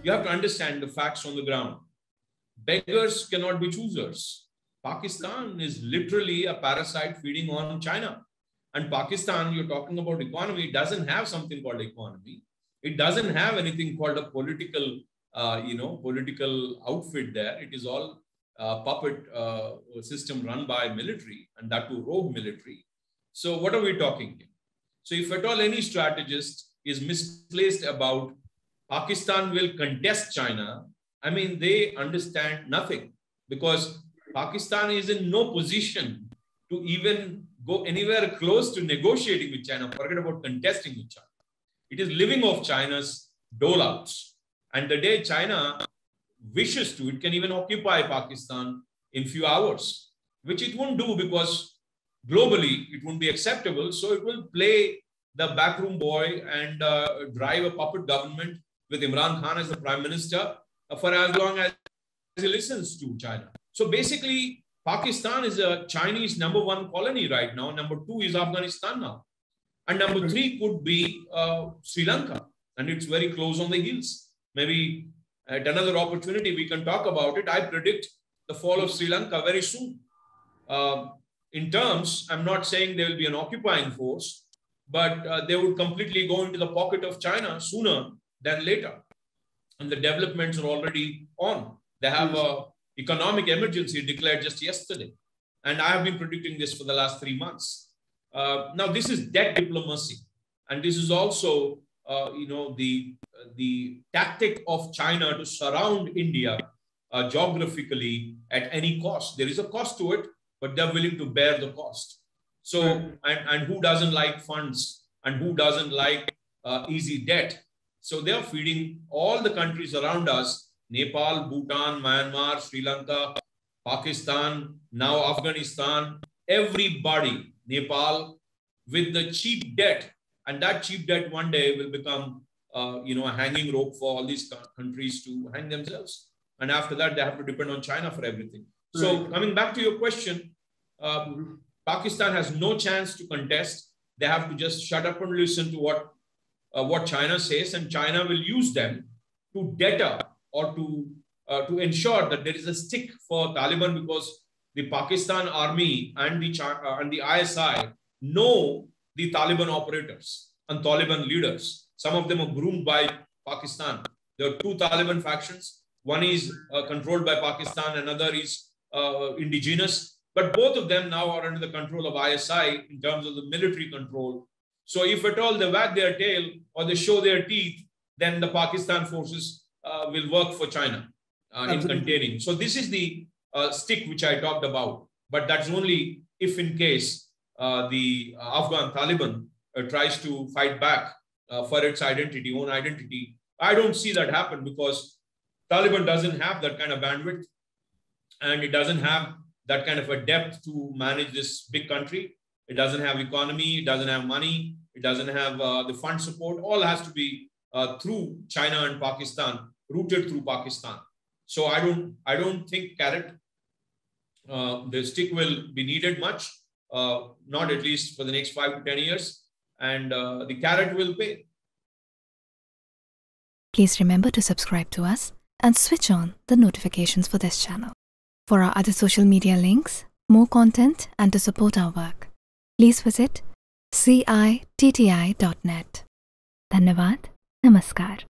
You have to understand the facts on the ground. Beggars cannot be choosers. Pakistan is literally a parasite feeding on China. And Pakistan, you're talking about economy, doesn't have something called economy. It doesn't have anything called a political, political outfit there. It is all puppet system run by military, and that too rogue military. So what are we talking here? So if at all any strategist is misplaced about Pakistan will contest China, I mean, they understand nothing, because Pakistan is in no position to even go anywhere close to negotiating with China. Forget about contesting with China. It is living off China's dole-outs. And the day China wishes to, it can even occupy Pakistan in few hours, which it won't do because globally it won't be acceptable. So it will play the backroom boy and drive a puppet government with Imran Khan as the prime minister for as long as he listens to China. So basically, Pakistan is a Chinese #1 colony right now. #2 is Afghanistan now. And #3 could be Sri Lanka. And it's very close on the heels. Maybe at another opportunity, we can talk about it. I predict the fall of Sri Lanka very soon. In terms, I'm not saying there will be an occupying force, but they would completely go into the pocket of China sooner than later. And the developments are already on. They have an economic emergency declared just yesterday. And I have been predicting this for the last 3 months. Now, this is debt diplomacy. And this is also, the tactic of China to surround India geographically at any cost. There is a cost to it, but they're willing to bear the cost. So, and who doesn't like funds, and who doesn't like easy debt? So they are feeding all the countries around us: Nepal, Bhutan, Myanmar, Sri Lanka, Pakistan, now Afghanistan, everybody, Nepal, with the cheap debt. And that cheap debt one day will become, a hanging rope for all these countries to hang themselves. And after that, they have to depend on China for everything. So coming back to your question, Pakistan has no chance to contest. They have to just shut up and listen to what China says, and China will use them to deter or to ensure that there is a stick for Taliban, because the Pakistan army and the ISI know the Taliban operators and Taliban leaders. Some of them are groomed by Pakistan. There are 2 Taliban factions. One is controlled by Pakistan, another is indigenous. But both of them now are under the control of ISI in terms of the military control. So if at all they wag their tail or they show their teeth, then the Pakistan forces will work for China in containing. So this is the stick which I talked about. But that's only if in case the Afghan Taliban tries to fight back for its identity, own identity. I don't see that happen, because Taliban doesn't have that kind of bandwidth, and it doesn't have that kind of a depth to manage this big country. It doesn't have economy, it doesn't have money, it doesn't have the fund support. All has to be through China and Pakistan, rooted through Pakistan. So I don't think the stick will be needed much, not at least for the next 5 to 10 years, and the carrot will pay. Please remember to subscribe to us and switch on the notifications for this channel. For our other social media links, more content, and to support our work, please visit citti.net. Dhanyavad. Namaskar.